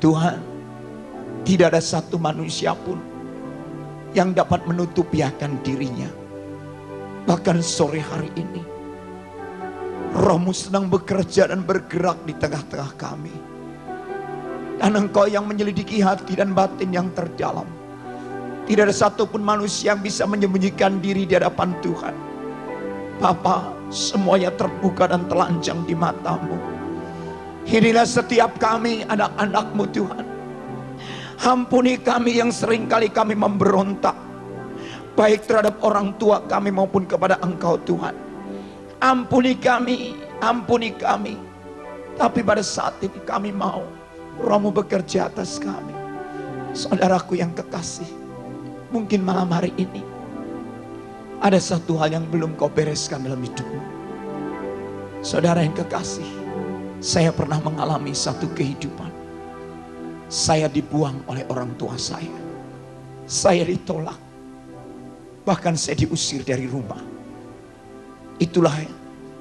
Tuhan, tidak ada satu manusia pun yang dapat menutupi akan dirinya. Bahkan sore hari ini, Roh-Mu sedang bekerja dan bergerak di tengah-tengah kami. Dan Engkau yang menyelidiki hati dan batin yang terdalam. Tidak ada satupun manusia yang bisa menyembunyikan diri di hadapan Tuhan. Bapa, semuanya terbuka dan telanjang di mata-Mu. Inilah setiap kami anak-anak-Mu Tuhan. Ampuni kami yang seringkali kami memberontak, baik terhadap orang tua kami maupun kepada Engkau Tuhan. Ampuni kami, ampuni kami. Tapi pada saat ini kami mau Roh-Mu bekerja atas kami. Saudaraku yang kekasih, mungkin malam hari ini ada satu hal yang belum kau bereskan dalam hidupmu. Saudara yang kekasih, saya pernah mengalami satu kehidupan. Saya dibuang oleh orang tua saya. Saya ditolak. Bahkan saya diusir dari rumah. Itulah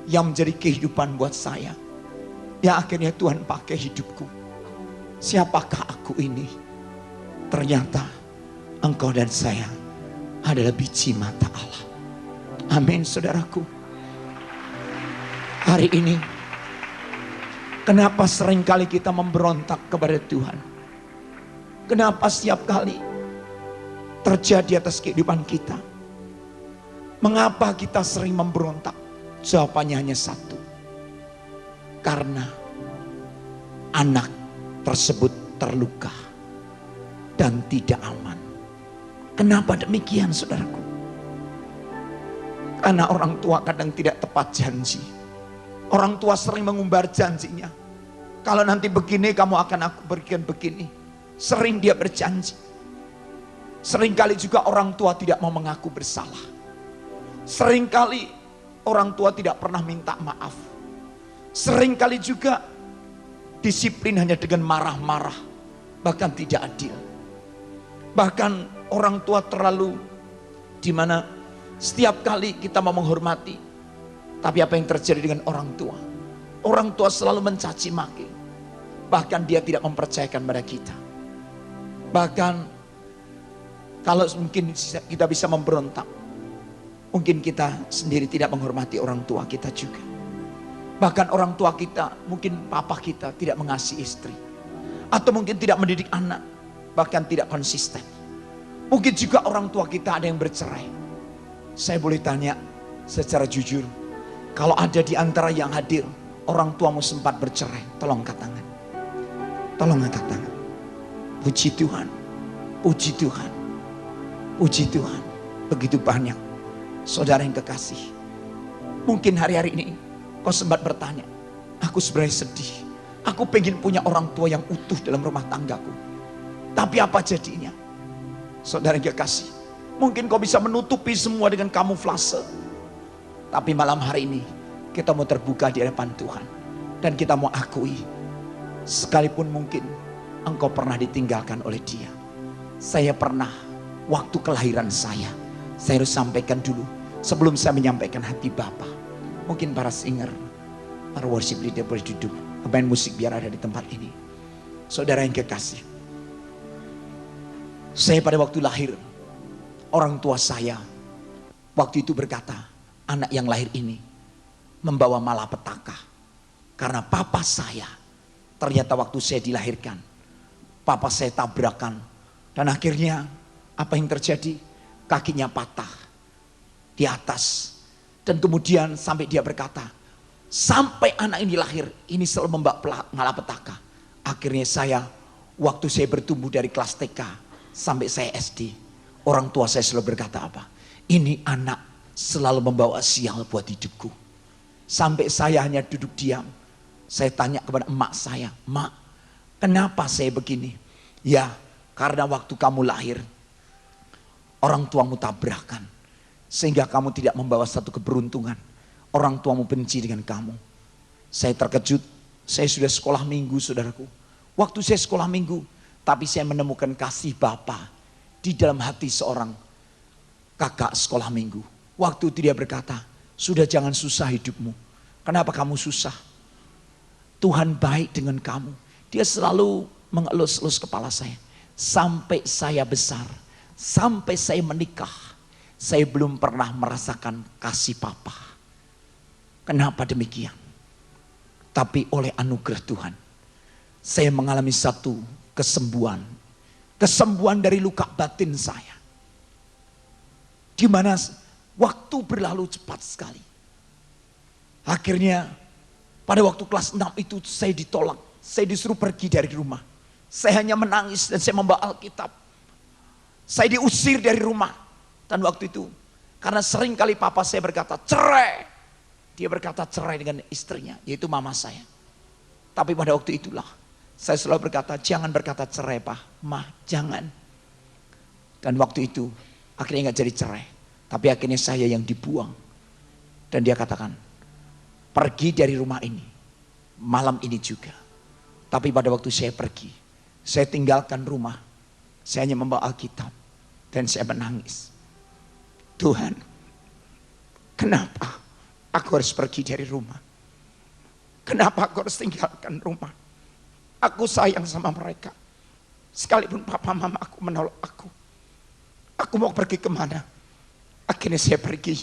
yang menjadi kehidupan buat saya. Ya akhirnya Tuhan pakai hidupku. Siapakah aku ini? Ternyata engkau dan saya adalah biji mata Allah. Amin saudaraku. Hari ini, kenapa seringkali kita memberontak kepada Tuhan? Kenapa setiap kali terjadi atas kehidupan kita? Mengapa kita sering memberontak? Jawabannya hanya satu. Karena anak tersebut terluka dan tidak aman. Kenapa demikian saudaraku? Karena orang tua kadang tidak tepat janji. Orang tua sering mengumbar janjinya. Kalau nanti begini kamu akan aku berikan begini. Sering dia berjanji. Seringkali juga orang tua tidak mau mengaku bersalah. Seringkali orang tua tidak pernah minta maaf. Seringkali juga disiplin hanya dengan marah-marah. Bahkan tidak adil. Bahkan orang tua terlalu dimana setiap kali kita mau menghormati. Tapi apa yang terjadi dengan orang tua? Orang tua selalu mencaci maki. Bahkan dia tidak mempercayakan pada kita. Bahkan kalau mungkin kita bisa memberontak, mungkin kita sendiri tidak menghormati orang tua kita juga. Bahkan orang tua kita, mungkin papa kita tidak mengasihi istri. Atau mungkin tidak mendidik anak, bahkan tidak konsisten. Mungkin juga orang tua kita ada yang bercerai. Saya boleh tanya secara jujur, kalau ada di antara yang hadir, orang tuamu sempat bercerai, tolong angkat tangan. Tolong angkat tangan. Puji Tuhan, puji Tuhan, puji Tuhan. Begitu banyak saudara yang kekasih. Mungkin hari-hari ini kau sempat bertanya, aku sebenarnya sedih. Aku pengen punya orang tua yang utuh dalam rumah tanggaku. Tapi apa jadinya? Saudara yang kekasih, mungkin kau bisa menutupi semua dengan kamuflase. Tapi malam hari ini kita mau terbuka di hadapan Tuhan. Dan kita mau akui, sekalipun mungkin engkau pernah ditinggalkan oleh dia. Saya pernah, waktu kelahiran saya harus sampaikan dulu sebelum saya menyampaikan hati Bapa. Mungkin para singer, para worship leader boleh duduk, pemain musik biar ada di tempat ini. Saudara yang kekasih, saya pada waktu lahir, orang tua saya waktu itu berkata, anak yang lahir ini membawa malapetaka. Karena papa saya ternyata waktu saya dilahirkan, papa saya tabrakan. Dan akhirnya apa yang terjadi? Kakinya patah di atas. Dan kemudian sampai dia berkata, sampai anak ini lahir, ini selalu membawa malapetaka. Akhirnya saya, waktu saya bertumbuh dari kelas TK sampai saya SD, orang tua saya selalu berkata apa? Ini anak selalu membawa sial buat hidupku. Sampai saya hanya duduk diam. Saya tanya kepada emak saya, Mak, kenapa saya begini? Ya, karena waktu kamu lahir, orang tuamu tabrakan. Sehingga kamu tidak membawa satu keberuntungan. Orang tuamu benci dengan kamu. Saya terkejut, saya sudah sekolah minggu saudaraku. Waktu saya sekolah minggu, tapi saya menemukan kasih Bapa di dalam hati seorang kakak sekolah minggu. Waktu itu dia berkata, sudah jangan susah hidupmu. Kenapa kamu susah? Tuhan baik dengan kamu. Dia selalu mengelus-elus kepala saya. Sampai saya besar, sampai saya menikah, saya belum pernah merasakan kasih papa. Kenapa demikian? Tapi oleh anugerah Tuhan, saya mengalami satu kesembuhan. Kesembuhan dari luka batin saya. Di mana waktu berlalu cepat sekali. Akhirnya pada waktu kelas 6 itu saya ditolak. Saya disuruh pergi dari rumah. Saya hanya menangis dan saya membawa Alkitab. Saya diusir dari rumah. Dan waktu itu, karena sering kali papa saya berkata cerai. Dia berkata cerai dengan istrinya, yaitu mama saya. Tapi pada waktu itulah, saya selalu berkata, jangan berkata cerai pak, ma, jangan. Dan waktu itu, akhirnya gak jadi cerai. Tapi akhirnya saya yang dibuang. Dan dia katakan, pergi dari rumah ini, malam ini juga. Tapi pada waktu saya pergi, saya tinggalkan rumah. Saya hanya membawa Alkitab. Dan saya menangis. Tuhan, kenapa aku harus pergi dari rumah? Kenapa aku harus tinggalkan rumah? Aku sayang sama mereka. Sekalipun papa mama aku menolak aku. Aku mau pergi kemana? Akhirnya saya pergi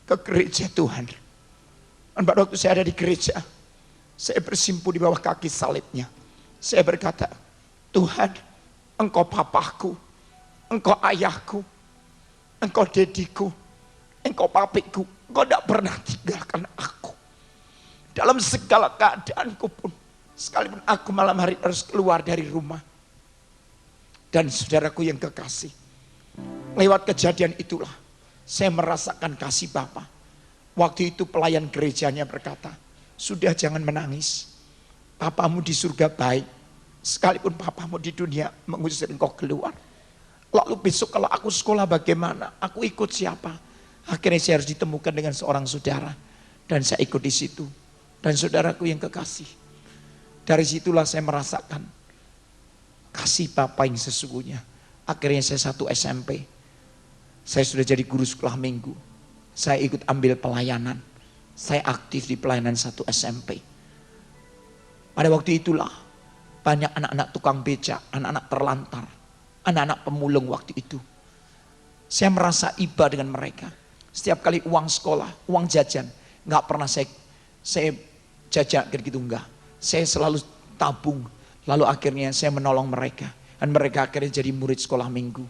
ke gereja Tuhan. Dan pada waktu saya ada di gereja, saya bersimpu di bawah kaki salibnya. Saya berkata, Tuhan, Engkau papaku, Engkau ayahku, Engkau dediku, Engkau papiku, Engkau tidak pernah tinggalkan aku. Dalam segala keadaanku pun, sekalipun aku malam hari harus keluar dari rumah. Dan saudaraku yang kekasih, lewat kejadian itulah, saya merasakan kasih Bapa. Waktu itu pelayan gerejanya berkata, sudah jangan menangis. Papamu di surga baik, sekalipun papamu di dunia mengusir engkau keluar. Lalu besok kalau aku sekolah bagaimana? Aku ikut siapa? Akhirnya saya harus ditemukan dengan seorang saudara. Dan saya ikut di situ. Dan saudaraku yang kekasih. Dari situlah saya merasakan kasih Bapa yang sesungguhnya. Akhirnya saya satu SMP. Saya sudah jadi guru sekolah minggu. Saya ikut ambil pelayanan. Saya aktif di pelayanan satu SMP. Pada waktu itulah banyak anak-anak tukang becak, anak-anak terlantar, anak-anak pemulung waktu itu. Saya merasa iba dengan mereka. Setiap kali uang sekolah, uang jajan, nggak pernah saya jajak gitu, enggak. Saya selalu tabung. Lalu akhirnya saya menolong mereka. Dan mereka akhirnya jadi murid sekolah minggu.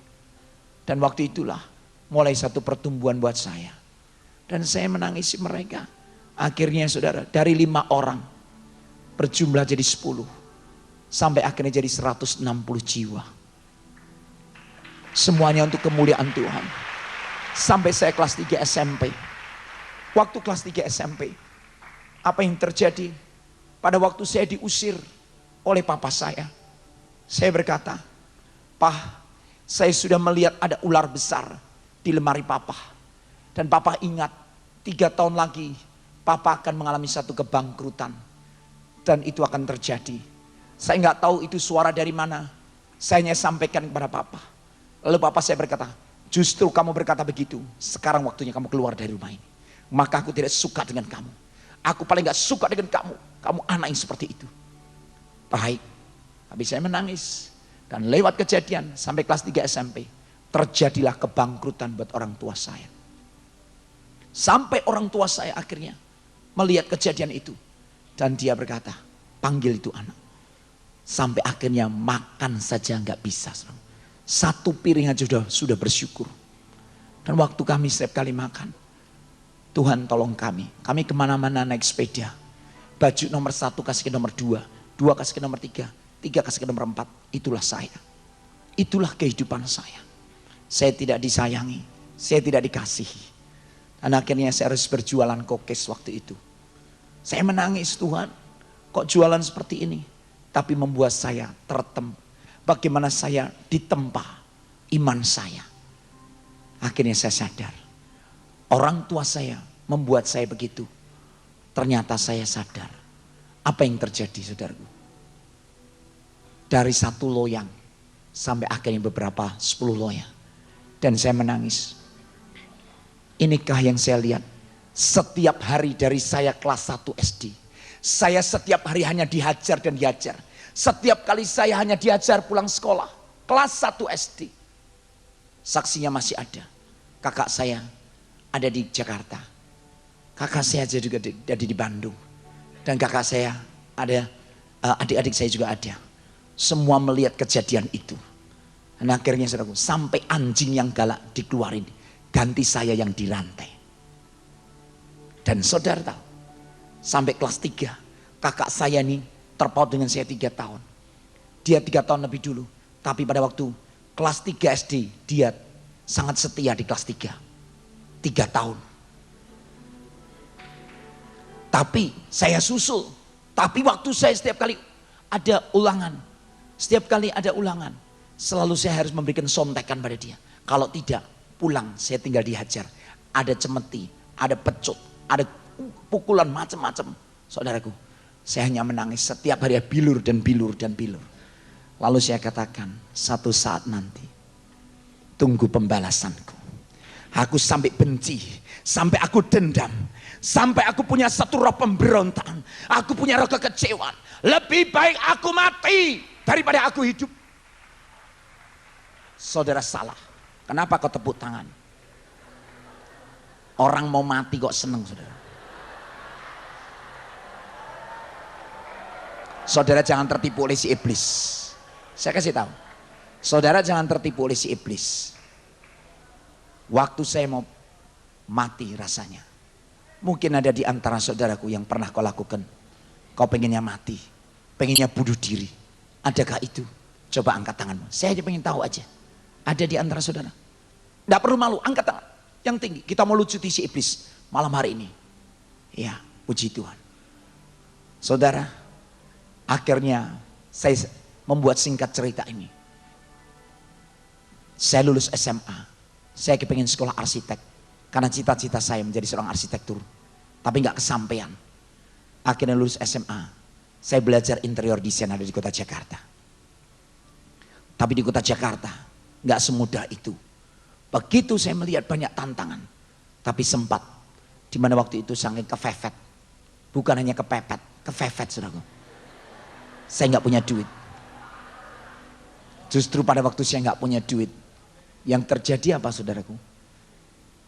Dan waktu itulah mulai satu pertumbuhan buat saya. Dan saya menangisi mereka. Akhirnya saudara, dari 5 orang berjumlah jadi 10. Sampai akhirnya jadi 160 jiwa. Semuanya untuk kemuliaan Tuhan. Sampai saya kelas 3 SMP. Waktu kelas 3 SMP, apa yang terjadi? Pada waktu saya diusir oleh papa saya berkata, Pak, saya sudah melihat ada ular besar di lemari papa. Dan papa ingat, 3 tahun lagi papa akan mengalami satu kebangkrutan. Dan itu akan terjadi. Saya nggak tahu itu suara dari mana. Saya hanya sampaikan kepada papa. Lalu papa saya berkata, justru kamu berkata begitu, sekarang waktunya kamu keluar dari rumah ini. Maka aku tidak suka dengan kamu. Aku paling gak suka dengan kamu. Kamu anak yang seperti itu. Baik. Habis saya menangis. Dan lewat kejadian sampai kelas 3 SMP. Terjadilah kebangkrutan buat orang tua saya. Sampai orang tua saya akhirnya melihat kejadian itu. Dan dia berkata, panggil itu anak. Sampai akhirnya makan saja gak bisa. Satu piring aja sudah bersyukur. Dan waktu kami setiap kali makan, Tuhan tolong kami. Kami kemana-mana naik sepeda. Baju nomor 1 kasih ke nomor 2. 2 kasih ke nomor 3. 3 kasih ke nomor 4. Itulah saya. Itulah kehidupan saya. Saya tidak disayangi. Saya tidak dikasihi. Dan akhirnya saya harus berjualan kokes waktu itu. Saya menangis, Tuhan. Kok jualan seperti ini? Tapi membuat saya tertempa. Bagaimana saya ditempa iman saya. Akhirnya saya sadar. Orang tua saya membuat saya begitu. Ternyata saya sadar. Apa yang terjadi saudaraku? Dari 1 loyang sampai akhirnya beberapa 10 loyang. Dan saya menangis. Inikah yang saya lihat? Setiap hari dari saya kelas 1 SD. Saya setiap hari hanya dihajar dan dihajar. Setiap kali saya hanya diajar pulang sekolah, kelas 1 SD. Saksinya masih ada. Kakak saya ada di Jakarta. Kakak saya juga ada di Bandung. Dan kakak saya ada, adik-adik saya juga ada. Semua melihat kejadian itu. Dan akhirnya saudaraku, sampai anjing yang galak dikeluarin, ganti saya yang dirantai. Dan saudara tahu, sampai kelas 3, kakak saya nih terpaut dengan saya 3 tahun. Dia 3 tahun lebih dulu. Tapi pada waktu kelas 3 SD, dia sangat setia di kelas 3. 3 tahun. Tapi saya susul. Tapi waktu saya setiap kali ada ulangan. Setiap kali ada ulangan. Selalu saya harus memberikan sontekan pada dia. Kalau tidak, pulang saya tinggal dihajar. Ada cemeti, ada pecut, ada pukulan macam-macam. Saudaraku, saya hanya menangis setiap hari, bilur dan bilur dan bilur. Lalu saya katakan, satu saat nanti, tunggu pembalasanku. Aku sampai benci, sampai aku dendam, sampai aku punya satu roh pemberontakan, aku punya roh kekecewaan. Lebih baik aku mati daripada aku hidup. Saudara salah. Kenapa kau tepuk tangan? Orang mau mati kok seneng, saudara. Saudara jangan tertipu oleh si iblis. Saya kasih tahu. Saudara jangan tertipu oleh si iblis. Waktu saya mau mati rasanya. Mungkin ada di antara saudaraku yang pernah kau lakukan. Kau pengennya mati. Pengennya bunuh diri. Adakah itu? Coba angkat tanganmu. Saya aja pengen tahu aja. Ada di antara saudara. Tidak perlu malu, angkat tangan. Yang tinggi. Kita mau lucuti si iblis malam hari ini. Ya, puji Tuhan. Saudara, akhirnya saya membuat singkat cerita ini. Saya lulus SMA. Saya kepengen sekolah arsitek. Karena cita-cita saya menjadi seorang arsitektur. Tapi nggak kesampaian. Akhirnya lulus SMA. Saya belajar interior design ada di kota Jakarta. Tapi di kota Jakarta nggak semudah itu. Begitu saya melihat banyak tantangan. Tapi sempat. Dimana waktu itu sangat kefefet. Bukan hanya kepepet. Kefefet, saudaraku. Saya nggak punya duit. Justru pada waktu saya nggak punya duit. Yang terjadi apa, saudaraku?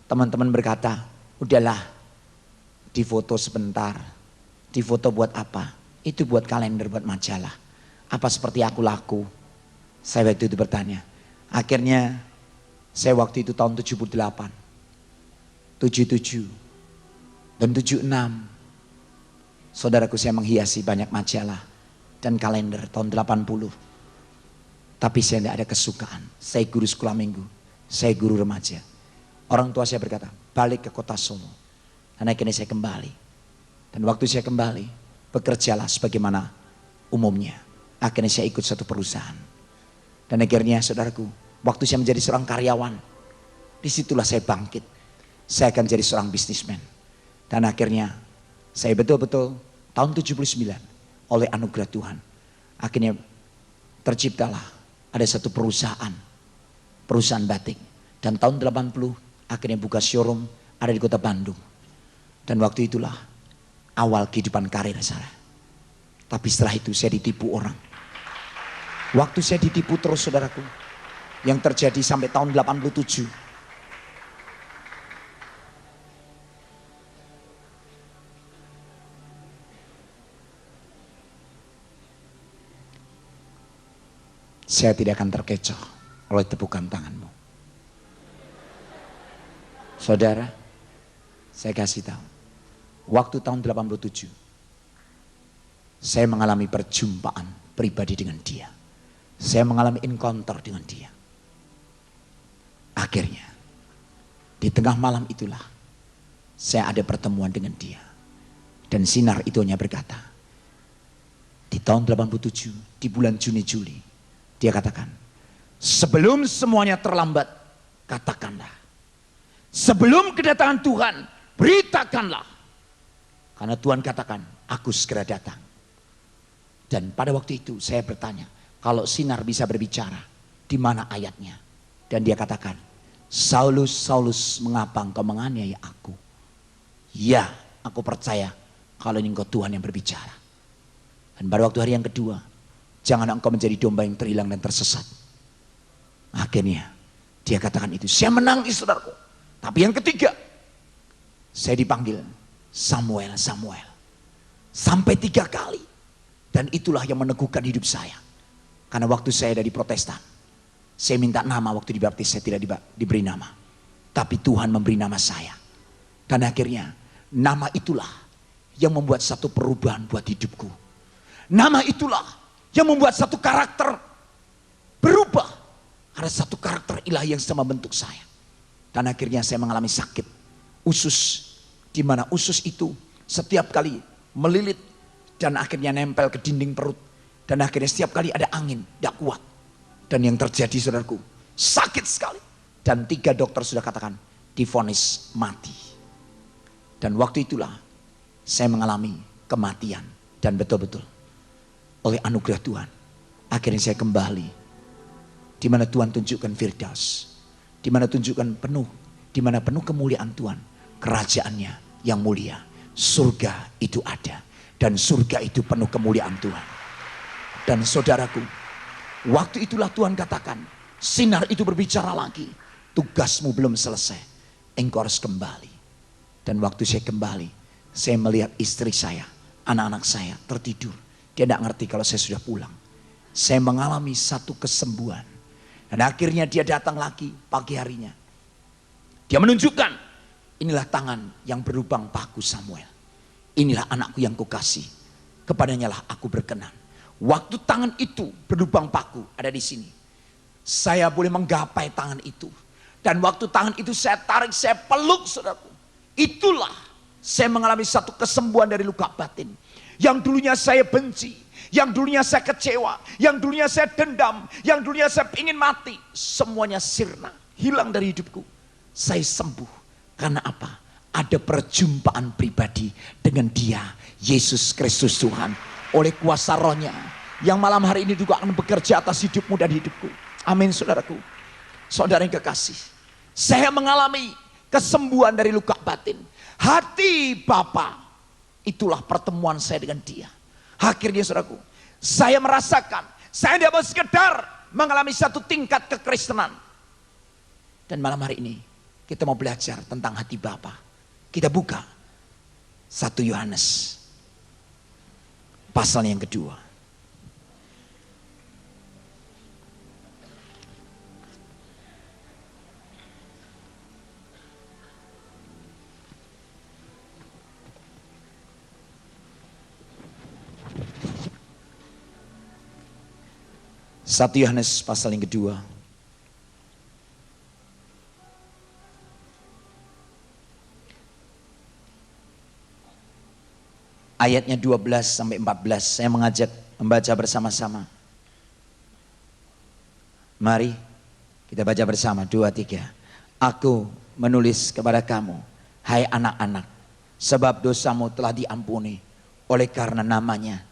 Teman-teman berkata, udahlah, difoto sebentar. Difoto buat apa? Itu buat kalender, buat majalah. Apa seperti aku laku? Saya waktu itu bertanya. Akhirnya, saya waktu itu tahun 78, 77, dan 76. Saudaraku, saya menghiasi banyak majalah dan kalender tahun 80. Tapi saya tidak ada kesukaan. Saya guru sekolah minggu. Saya guru remaja. Orang tua saya berkata, balik ke kota Solo. Dan akhirnya saya kembali. Dan waktu saya kembali, bekerjalah sebagaimana umumnya. Akhirnya saya ikut satu perusahaan. Dan akhirnya saudaraku, waktu saya menjadi seorang karyawan, disitulah saya bangkit. Saya akan jadi seorang bisnismen. Dan akhirnya saya betul-betul tahun 79 oleh anugerah Tuhan. Akhirnya terciptalah ada satu perusahaan batik. Dan tahun 80 akhirnya buka showroom ada di kota Bandung. Dan waktu itulah awal kehidupan karir saya. Tapi setelah itu saya ditipu orang. Waktu saya ditipu terus, saudaraku. Yang terjadi sampai tahun 87. Saya tidak akan terkecoh oleh tepukan tanganmu. Saudara, saya kasih tahu. Waktu tahun 87, saya mengalami perjumpaan pribadi dengan dia. Saya mengalami encounter dengan dia. Akhirnya, di tengah malam itulah, saya ada pertemuan dengan dia. Dan sinar itu hanya berkata, di tahun 87, di bulan Juni-Juli, dia katakan, sebelum semuanya terlambat, katakanlah. Sebelum kedatangan Tuhan, beritakanlah. Karena Tuhan katakan, aku segera datang. Dan pada waktu itu saya bertanya, kalau sinar bisa berbicara, di mana ayatnya? Dan dia katakan, Saulus, Saulus, mengapa engkau menganiaya aku? Ya, aku percaya kalau ini engkau Tuhan yang berbicara. Dan pada waktu hari yang kedua, Jangan engkau menjadi domba yang terhilang dan tersesat. Akhirnya dia katakan itu. Saya menangis saudaraku. Tapi yang ketiga, saya dipanggil Samuel, Samuel. Sampai 3 kali. Dan itulah yang meneguhkan hidup saya. Karena waktu saya dari Protestan, saya minta nama waktu dibaptis, saya tidak diberi nama. Tapi Tuhan memberi nama saya. Dan akhirnya nama itulah yang membuat satu perubahan buat hidupku. Nama itulah yang membuat satu karakter berubah. Ada satu karakter ilahi yang sedang membentuk saya. Dan akhirnya saya mengalami sakit usus. Di mana usus itu setiap kali melilit dan akhirnya nempel ke dinding perut. Dan akhirnya setiap kali ada angin, tidak kuat. Dan yang terjadi saudaraku, sakit sekali. Dan 3 dokter sudah katakan, divonis mati. Dan waktu itulah saya mengalami kematian. Dan betul-betul oleh anugerah Tuhan, akhirnya saya kembali. Di mana Tuhan tunjukkan Firdaus. Di mana tunjukkan penuh. Di mana penuh kemuliaan Tuhan. Kerajaannya yang mulia. Surga itu ada. Dan surga itu penuh kemuliaan Tuhan. Dan saudaraku, waktu itulah Tuhan katakan, sinar itu berbicara lagi. Tugasmu belum selesai. Engkau harus kembali. Dan waktu saya kembali, saya melihat istri saya, anak-anak saya tertidur. Dia tidak ngerti kalau saya sudah pulang. Saya mengalami satu kesembuhan. Dan akhirnya dia datang lagi pagi harinya. Dia menunjukkan, inilah tangan yang berlubang paku Samuel. Inilah anakku yang kukasih. Kepadanya lah aku berkenan. Waktu tangan itu berlubang paku ada di sini. Saya boleh menggapai tangan itu. Dan waktu tangan itu saya tarik, saya peluk saudaraku. Itulah saya mengalami satu kesembuhan dari luka batin. Yang dulunya saya benci, yang dulunya saya kecewa, yang dulunya saya dendam, yang dulunya saya ingin mati. Semuanya sirna, hilang dari hidupku. Saya sembuh. Karena apa? Ada perjumpaan pribadi dengan Dia, Yesus Kristus Tuhan. Oleh kuasa rohnya, yang malam hari ini juga akan bekerja atas hidupmu dan hidupku. Amin saudaraku. Saudara yang kekasih, saya mengalami kesembuhan dari luka batin. Hati Bapa, itulah pertemuan saya dengan Dia. Akhirnya saudaraku, saya merasakan, saya tidak mau sekedar mengalami satu tingkat kekristenan. Dan malam hari ini, kita mau belajar tentang hati Bapa. Kita buka 1 Yohanes pasal yang kedua. Satu Yohanes pasal yang kedua. Ayatnya 12 sampai 14. Saya mengajak membaca bersama-sama. Mari kita baca bersama. 2, 3. Aku menulis kepada kamu, hai anak-anak, sebab dosamu telah diampuni oleh karena namanya.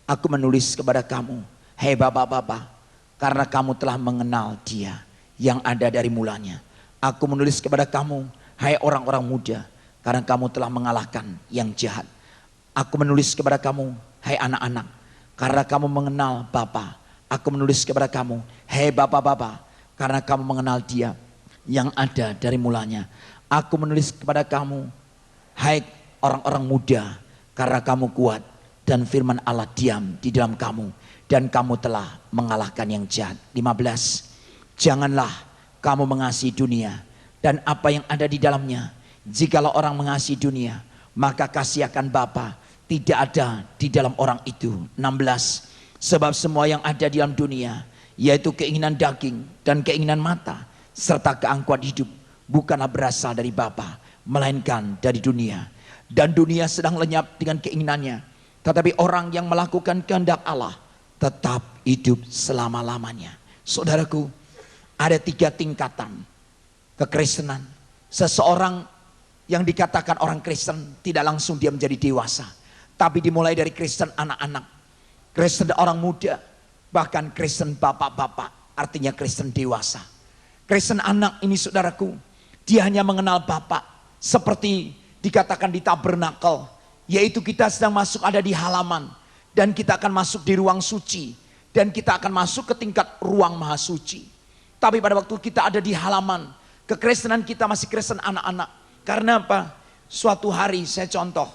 Aku menulis kepada kamu, hai bapak-bapak, karena kamu telah mengenal Dia yang ada dari mulanya. Aku menulis kepada kamu, hai orang-orang muda, karena kamu telah mengalahkan yang jahat. Aku menulis kepada kamu, hai anak-anak, karena kamu mengenal Bapa. Aku menulis kepada kamu, hai bapak-bapak, karena kamu mengenal Dia yang ada dari mulanya. Aku menulis kepada kamu, hai orang-orang muda, karena kamu kuat dan firman Allah diam di dalam kamu, dan kamu telah mengalahkan yang jahat. 15. Janganlah kamu mengasihi dunia dan apa yang ada di dalamnya. Jikalau orang mengasihi dunia, maka kasih akan Bapa tidak ada di dalam orang itu. 16. Sebab semua yang ada di dalam dunia, yaitu keinginan daging dan keinginan mata, serta keangkuhan hidup, bukanlah berasal dari Bapa, melainkan dari dunia. Dan dunia sedang lenyap dengan keinginannya. Tetapi orang yang melakukan kehendak Allah tetap hidup selama-lamanya. Saudaraku, ada 3 tingkatan kekristenan. Seseorang yang dikatakan orang Kristen tidak langsung dia menjadi dewasa. Tapi dimulai dari Kristen anak-anak, Kristen orang muda, bahkan Kristen bapak-bapak, artinya Kristen dewasa. Kristen anak ini saudaraku, dia hanya mengenal Bapa seperti dikatakan di tabernakel, yaitu kita sedang masuk ada di halaman dan kita akan masuk di ruang suci Dan kita akan masuk ke tingkat ruang maha suci. Tapi pada waktu kita ada di halaman, kekristenan kita masih Kristen anak-anak. Karena apa? Suatu hari saya contoh,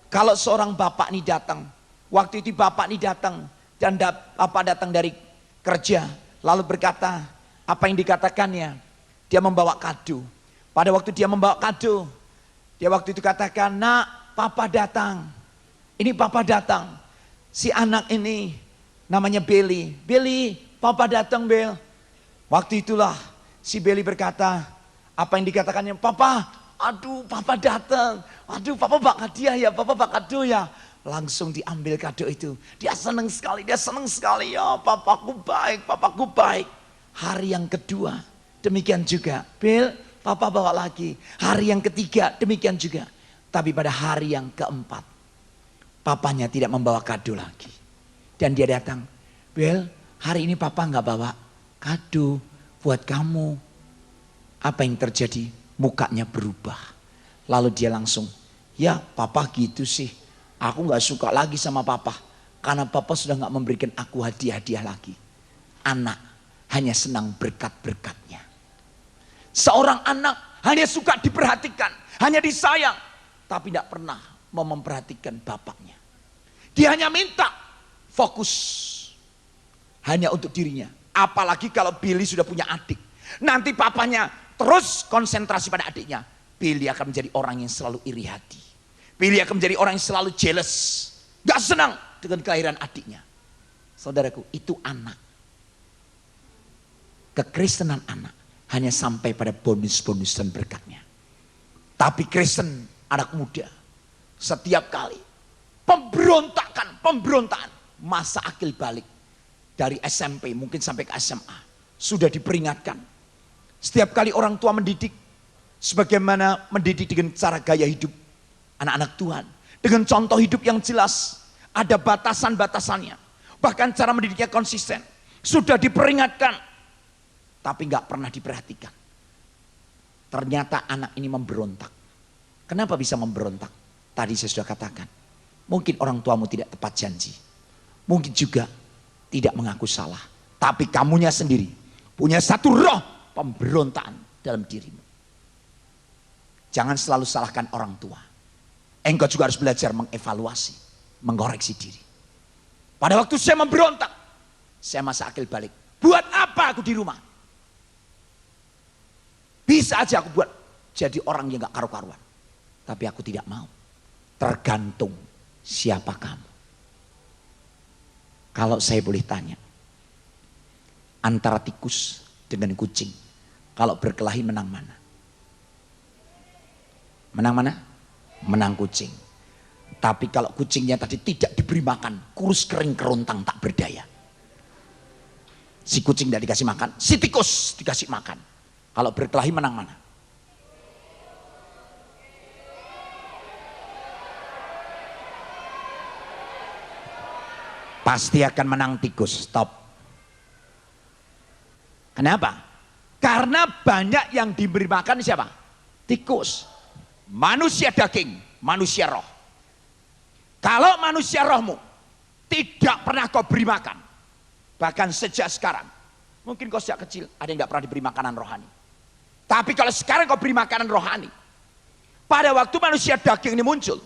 kalau seorang bapak ini datang, waktu itu bapak ini datang, dan bapak datang dari kerja, lalu berkata, apa yang dikatakannya? Dia membawa kado. Pada waktu dia membawa kado, dia waktu itu katakan, nak, papa datang. Ini papa datang. Si anak ini namanya Billy. Billy, papa datang, Bel. Waktu itulah si Billy berkata, apa yang dikatakannya? Papa, aduh papa datang. Aduh papa bawa hadiah ya, papa bawa kado ya. Langsung diambil kado itu. Dia senang sekali ya. Papaku baik. Hari yang kedua, demikian juga. Bel, papa bawa lagi. Hari yang ketiga, demikian juga. Tapi pada hari yang keempat, papanya tidak membawa kado lagi. Dan dia datang, Bel, hari ini papa nggak bawa kado buat kamu. Apa yang terjadi? Mukanya berubah. Lalu dia langsung, ya papa gitu sih. Aku nggak suka lagi sama papa. Karena papa sudah nggak memberikan aku hadiah-hadiah lagi. Anak hanya senang berkat-berkatnya. Seorang anak hanya suka diperhatikan, hanya disayang. Tapi tidak pernah mau memperhatikan bapaknya. Dia hanya minta fokus hanya untuk dirinya. Apalagi kalau Billy sudah punya adik. Nanti papanya terus konsentrasi pada adiknya. Billy akan menjadi orang yang selalu iri hati. Billy akan menjadi orang yang selalu jealous. Gak senang dengan kelahiran adiknya. Saudaraku, itu anak. Kekristenan anak hanya sampai pada bonus-bonus dan berkatnya. Tapi Kristen anak muda, setiap kali pemberontakan. Masa akil balik dari SMP mungkin sampai ke SMA sudah diperingatkan. Setiap kali orang tua mendidik, sebagaimana mendidik dengan cara gaya hidup anak-anak Tuhan, dengan contoh hidup yang jelas, ada batasan-batasannya, bahkan cara mendidiknya konsisten, sudah diperingatkan, tapi nggak pernah diperhatikan. Ternyata anak ini memberontak. Kenapa bisa memberontak? Tadi saya sudah katakan, mungkin orang tuamu tidak tepat janji. Mungkin juga tidak mengaku salah. Tapi kamunya sendiri punya satu roh pemberontakan dalam dirimu. Jangan selalu salahkan orang tua. Engkau juga harus belajar mengevaluasi, mengoreksi diri. Pada waktu saya memberontak, saya masa akil balik. Buat apa aku di rumah? Bisa aja aku buat jadi orang yang gak karu-karuan. Tapi aku tidak mau. Tergantung siapa kamu. Kalau saya boleh tanya, antara tikus dengan kucing, kalau berkelahi menang mana? Menang mana? Menang kucing. Tapi kalau kucingnya tadi tidak diberi makan, kurus kering kerontang tak berdaya. Si kucing tidak dikasih makan, si tikus dikasih makan. Kalau berkelahi menang mana? Pasti akan menang tikus. Stop. Kenapa? Karena banyak yang diberi makan siapa? Tikus. Manusia daging, manusia roh. Kalau manusia rohmu tidak pernah kau beri makan, bahkan sejak sekarang, mungkin kau sejak kecil ada yang gak pernah diberi makanan rohani. Tapi kalau sekarang kau beri makanan rohani, pada waktu manusia daging ini muncul,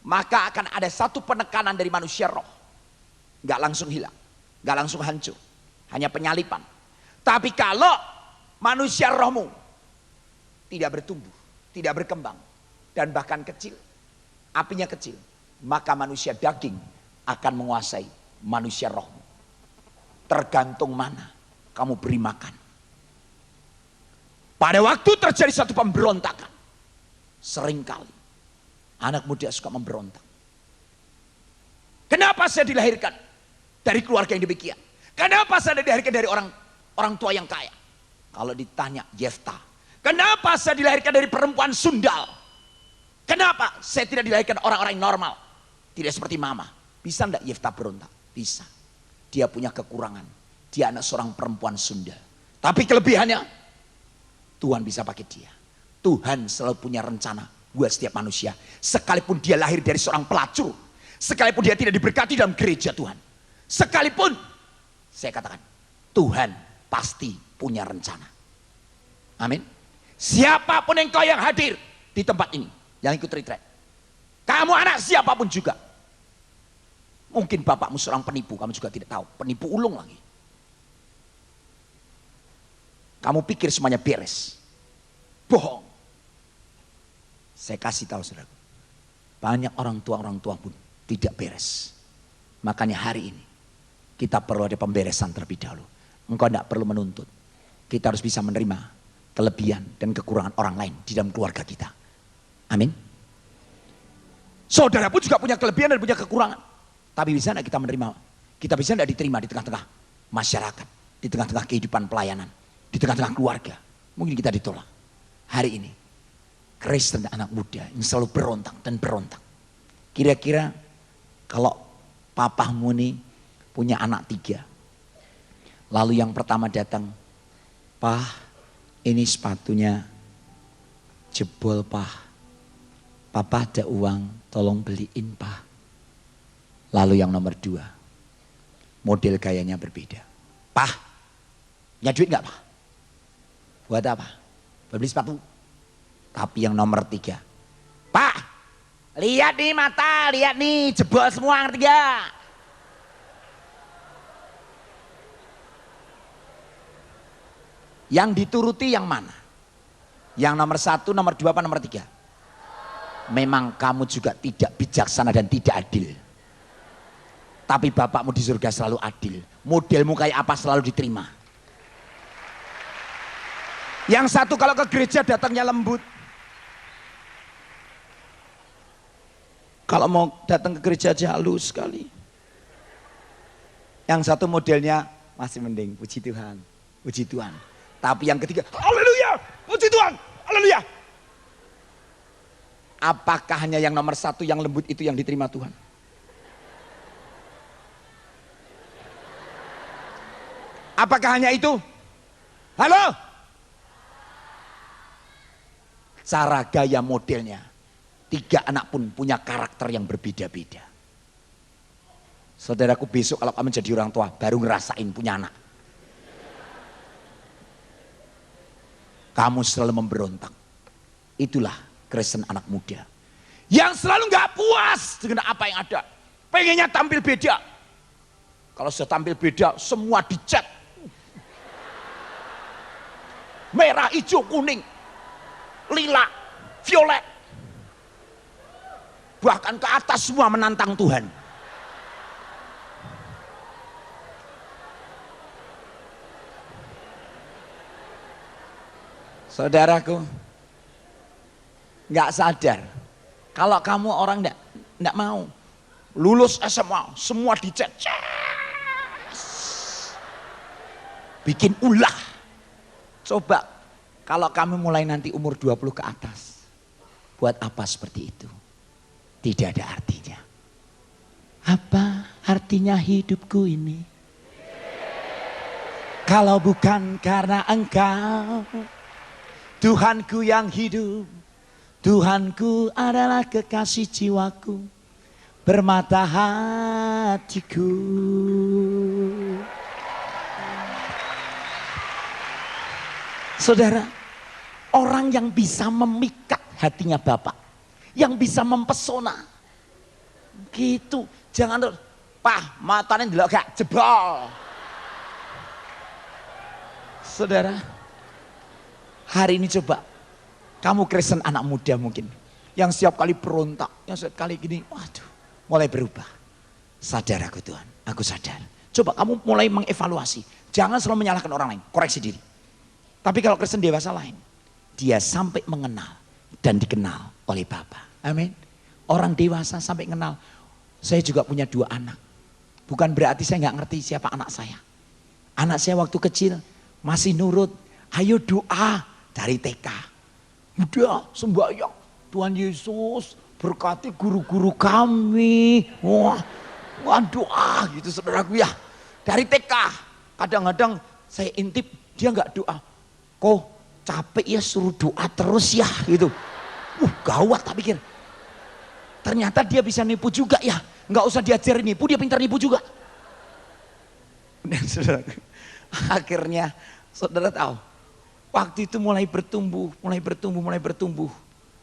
maka akan ada satu penekanan dari manusia roh. Gak langsung hilang, gak langsung hancur, hanya penyalipan. Tapi kalau manusia rohmu tidak bertumbuh, tidak berkembang, dan bahkan kecil, apinya kecil, maka manusia daging akan menguasai manusia rohmu. Tergantung mana kamu beri makan. Pada waktu terjadi satu pemberontakan, seringkali anak muda suka memberontak. Kenapa saya dilahirkan dari keluarga yang demikian? Kenapa saya dilahirkan dari orang tua yang kaya? Kalau ditanya Yefta, kenapa saya dilahirkan dari perempuan sundal? Kenapa saya tidak dilahirkan orang-orang yang normal? Tidak seperti mama. Bisa enggak Yefta berontak? Bisa. Dia punya kekurangan. Dia anak seorang perempuan sundal. Tapi kelebihannya, Tuhan bisa pakai dia. Tuhan selalu punya rencana buat setiap manusia. Sekalipun dia lahir dari seorang pelacur, sekalipun dia tidak diberkati dalam gereja Tuhan, sekalipun Saya katakan, Tuhan pasti punya rencana. Amin. Siapapun engkau yang hadir di tempat ini, yang ikut retreat, kamu anak siapapun juga. Mungkin bapakmu seorang penipu, kamu juga tidak tahu. Penipu ulung lagi. Kamu pikir semuanya beres. Bohong. Saya kasih tahu saudara, banyak orang tua pun tidak beres. Makanya hari ini kita perlu ada pemberesan terlebih dahulu. Engkau tidak perlu menuntut. Kita harus bisa menerima kelebihan dan kekurangan orang lain di dalam keluarga kita. Amin. Saudara pun juga punya kelebihan dan punya kekurangan. Tapi bisa tidak kita menerima? Kita bisa tidak diterima di tengah-tengah masyarakat, di tengah-tengah kehidupan pelayanan, di tengah-tengah keluarga. Mungkin kita ditolak. Hari ini Kristen anak muda yang selalu berontak dan berontak. Kira-kira kalau papamu nih punya anak 3. Lalu yang pertama datang, "Pah, ini sepatunya jebol, Pah. Papa ada uang, tolong beliin, Pah." Lalu yang nomor 2, model gayanya berbeda. "Pah, punya duit gak, Pah? Buat apa? Buat beli sepatu." Tapi yang nomor 3, "Pak, lihat nih mata, lihat nih jebol semua, ngerti gak?" Yang dituruti yang mana? Yang nomor 1, nomor 2, apa nomor 3? Memang kamu juga tidak bijaksana dan tidak adil. Tapi bapakmu di surga selalu adil. Modelmu kayak apa selalu diterima. Yang satu kalau ke gereja datangnya lembut. Kalau mau datang ke gereja aja halus sekali. Yang satu modelnya masih mending, puji Tuhan, puji Tuhan. Tapi yang ketiga, haleluya, puji Tuhan, haleluya. Apakah hanya yang nomor 1 yang lembut itu yang diterima Tuhan? Apakah hanya itu? Halo? Cara gaya modelnya. 3 anak pun punya karakter yang berbeda-beda. Saudaraku, besok kalau kamu jadi orang tua baru ngerasain punya anak. Kamu selalu memberontak. Itulah Kristen anak muda. Yang selalu gak puas dengan apa yang ada. Pengennya tampil beda. Kalau sudah tampil beda semua dicat. Merah, hijau, kuning, lila, violet. Bahkan ke atas semua menantang Tuhan. Saudaraku, nggak sadar kalau kamu orang nggak mau lulus SMA, semua dicat, bikin ulah. Coba kalau kamu mulai nanti umur 20 ke atas, buat apa seperti itu? Tidak ada artinya. Apa artinya hidupku ini? Kalau bukan karena Engkau, Tuhanku yang hidup. Tuhanku adalah kekasih jiwaku, permata hatiku. Saudara, orang yang bisa memikat hatinya Bapak, yang bisa mempesona, gitu. Jangan terus, "Pah, matanya ndelok gak jebol." Saudara, hari ini coba kamu Kristen anak muda mungkin yang setiap kali berontak, yang setiap kali gini, waduh, mulai berubah. Sadar aku Tuhan, aku sadar. Coba kamu mulai mengevaluasi, jangan selalu menyalahkan orang lain, koreksi diri. Tapi kalau Kristen dewasa lain, dia sampai mengenal dan dikenal oleh Bapa. Amin. Orang dewasa sampai kenal. Saya juga punya 2 anak. Bukan berarti saya nggak ngerti siapa anak saya. Anak saya waktu kecil masih nurut. Ayo doa dari TK. Udah sembahyang. Tuhan Yesus berkati guru-guru kami. Wah doa gitu saudaraku ya. Dari TK. Kadang-kadang saya intip dia nggak doa. Kok capek ya suruh doa terus ya gitu. Gawat tak pikir. Ternyata dia bisa nipu juga ya. Nggak usah diajarin nipu, dia pintar nipu juga. Dan saudara, akhirnya saudara tahu, waktu itu mulai bertumbuh.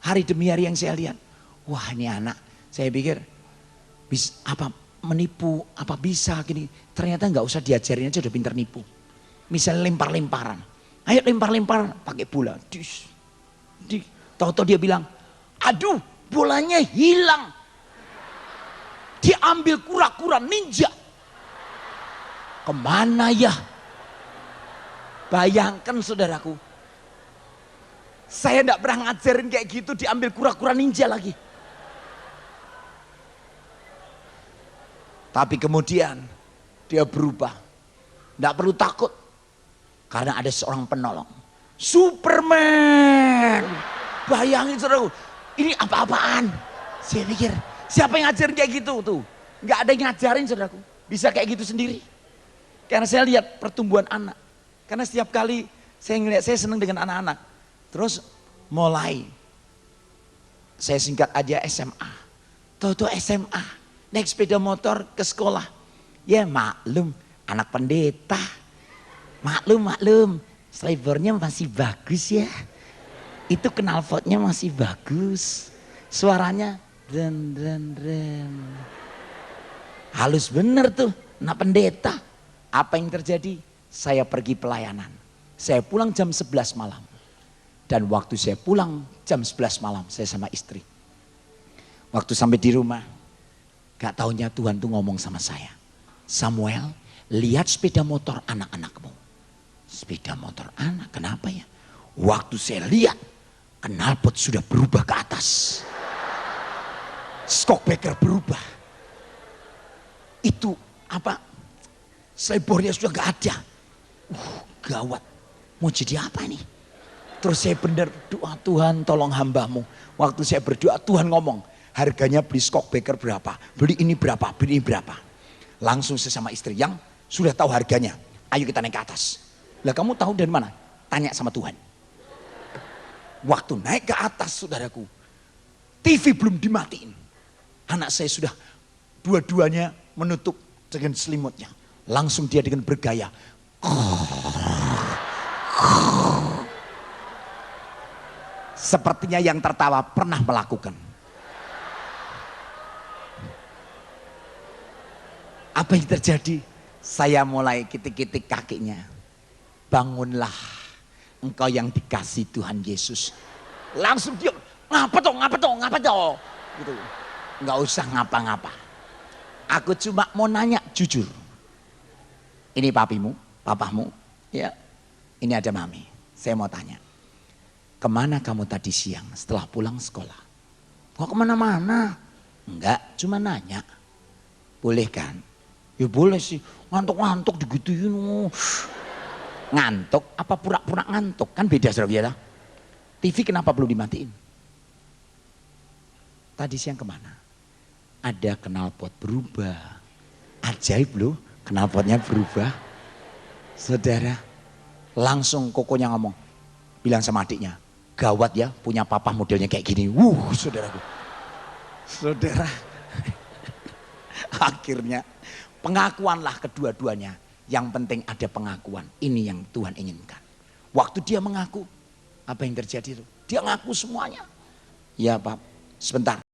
Hari demi hari yang saya lihat, wah ini anak, saya pikir bisa apa menipu, apa bisa gini. Ternyata nggak usah diajarin aja udah pinter nipu. Misalnya lempar-lemparan, ayo lempar-lemparan pakai bola. Tahu-tahu dia bilang, aduh bolanya hilang. Diambil kura-kura ninja. Kemana ya? Bayangkan saudaraku, saya tidak pernah ngajarin kayak gitu, diambil kura-kura ninja lagi. Tapi kemudian dia berubah. Tidak perlu takut. Karena ada seorang penolong. Superman. Bayangin saudaraku, ini apa-apaan? Saya pikir, siapa yang ngajarin kayak gitu tuh? Nggak ada yang ngajarin saudaraku. Bisa kayak gitu sendiri. Karena saya lihat pertumbuhan anak. Karena setiap kali saya ngeliat, saya senang dengan anak-anak. Terus mulai, saya singkat aja SMA. Tahu-tahu SMA, naik sepeda motor ke sekolah. Ya maklum, anak pendeta. Maklum, slidernya masih bagus ya. Itu knalpotnya masih bagus. Suaranya dren. Halus bener tuh, anak pendeta. Apa yang terjadi? Saya pergi pelayanan. Saya pulang jam 11 malam. Dan waktu saya pulang jam 11 malam, saya sama istri. Waktu sampai di rumah, gak taunya Tuhan tuh ngomong sama saya. Samuel, lihat sepeda motor anak-anakmu. Sepeda motor anak, kenapa ya? Waktu saya lihat, knalpot sudah berubah ke atas. Shockbreaker berubah. Itu apa? Selebornya sudah gak ada. Gawat. Mau jadi apa ini? Terus saya benar doa, Tuhan tolong hambamu. Waktu saya berdoa, Tuhan ngomong, harganya beli shockbreaker berapa? Beli ini berapa? Beli ini berapa? Langsung saya sama istri yang sudah tahu harganya. Ayo kita naik ke atas. Lah kamu tahu dari mana? Tanya sama Tuhan. Waktu naik ke atas saudaraku, TV belum dimatiin. Anak saya sudah dua-duanya menutup dengan selimutnya. Langsung dia dengan bergaya. Sepertinya yang tertawa pernah melakukan. Apa yang terjadi? Saya mulai kitik-kitik kakinya. Bangunlah, engkau yang dikasih Tuhan Yesus. Langsung dia, ngapa toh? Gitu. Nggak usah ngapa-ngapa. Aku cuma mau nanya jujur. Ini papamu, ya. Ini ada mami. Saya mau tanya. Kemana kamu tadi siang setelah pulang sekolah? Kok kemana-mana? Enggak, cuma nanya. Boleh kan? Ya boleh sih, ngantuk-ngantuk digituin. Ngantuk apa pura-pura ngantuk? Kan beda saudara. TV kenapa belum dimatiin? Tadi siang kemana? Ada knalpot berubah. Ajaib loh, knalpotnya berubah. Saudara, langsung kokonya ngomong. Bilang sama adiknya, gawat ya punya papa modelnya kayak gini. Saudaraku. Saudara. Akhirnya pengakuanlah kedua-duanya. Yang penting ada pengakuan. Ini yang Tuhan inginkan. Waktu dia mengaku, apa yang terjadi itu? Dia ngaku semuanya. Ya Pak, sebentar.